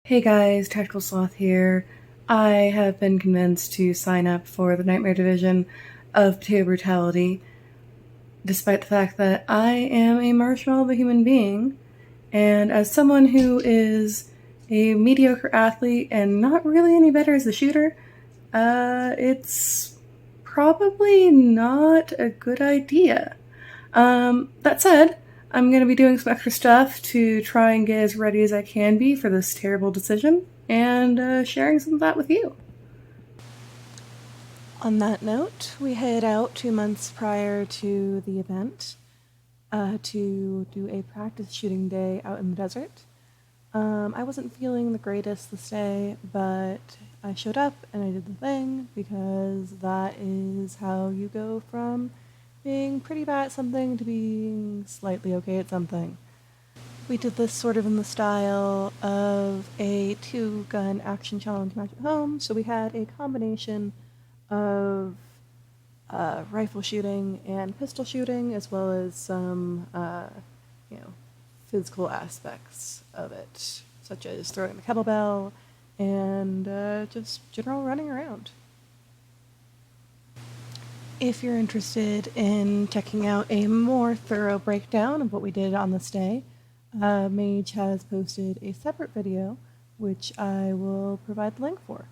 Hey guys, Tactical Sloth here. I have been convinced to sign up for the Nightmare Division of Potato Brutality, despite the fact that I am a marshmallow of a human being, and as someone who is a mediocre athlete and not really any better as a shooter, it's probably not a good idea. That said, I'm going to be doing some extra stuff to try and get as ready as I can be for this terrible decision, and sharing some of that with you. On that note, we head out 2 months prior to the event to do a practice shooting day out in the desert. I wasn't feeling the greatest this day, but I showed up and I did the thing because that is how you go from being pretty bad at something to being slightly okay at something. We did this sort of in the style of a 2-gun action challenge match at home, so we had a combination of rifle shooting and pistol shooting, as well as some, you know, physical aspects of it, such as throwing the kettlebell and just general running around. If you're interested in checking out a more thorough breakdown of what we did on this day, Mage has posted a separate video, which I will provide the link for.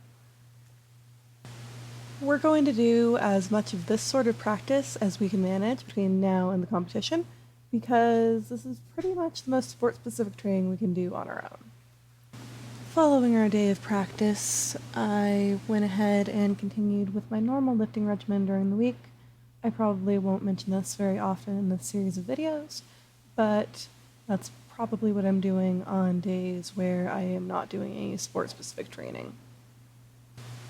We're going to do as much of this sort of practice as we can manage between now and the competition, because this is pretty much the most sport-specific training we can do on our own. Following our day of practice, I went ahead and continued with my normal lifting regimen during the week. I probably won't mention this very often in this series of videos, but that's probably what I'm doing on days where I am not doing any sport-specific training.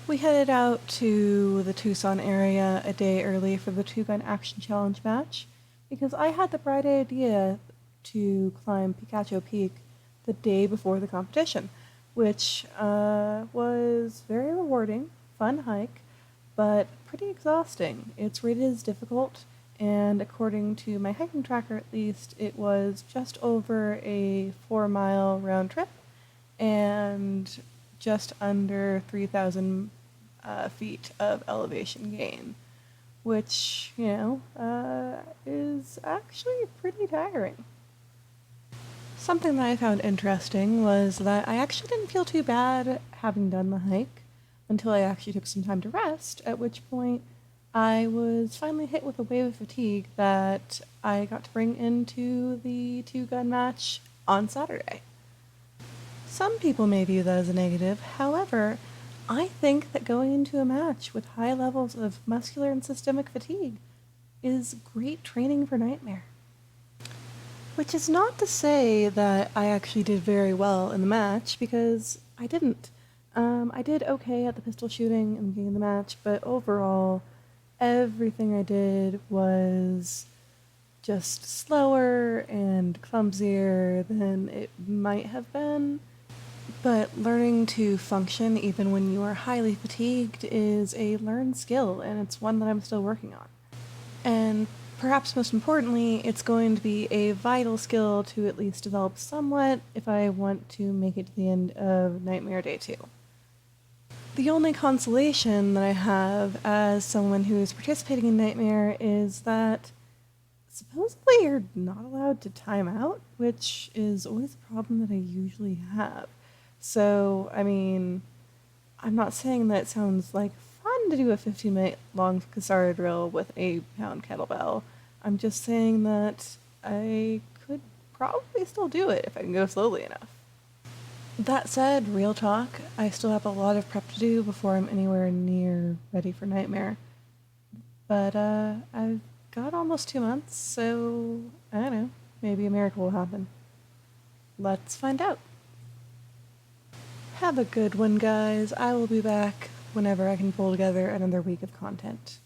We headed out to the Tucson area a day early for the 2-gun action challenge match because I had the bright idea to climb Picacho Peak the day before the competition, which was very rewarding, fun hike, but pretty exhausting. It's rated as difficult, and according to my hiking tracker at least, it was just over a 4-mile round trip and just under 3,000 feet of elevation gain, which, is actually pretty tiring. Something that I found interesting was that I actually didn't feel too bad having done the hike until I actually took some time to rest, at which point I was finally hit with a wave of fatigue that I got to bring into the 2-gun match on Saturday. Some people may view that as a negative, however, I think that going into a match with high levels of muscular and systemic fatigue is great training for Nightmare. Which is not to say that I actually did very well in the match, because I didn't. I did okay at the pistol shooting in the beginning of the match, but overall, everything I did was just slower and clumsier than it might have been. But learning to function even when you are highly fatigued is a learned skill, and it's one that I'm still working on. And perhaps most importantly, it's going to be a vital skill to at least develop somewhat if I want to make it to the end of Nightmare Day 2. The only consolation that I have as someone who is participating in Nightmare is that supposedly you're not allowed to time out, which is always a problem that I usually have. So, I'm not saying that it sounds like fun to do a 15-minute long Kasara drill with a pound kettlebell. I'm just saying that I could probably still do it if I can go slowly enough. That said, real talk, I still have a lot of prep to do before I'm anywhere near ready for Nightmare. But I've got almost 2 months, so I don't know, maybe a miracle will happen. Let's find out. Have a good one, guys. I will be back whenever I can pull together another week of content.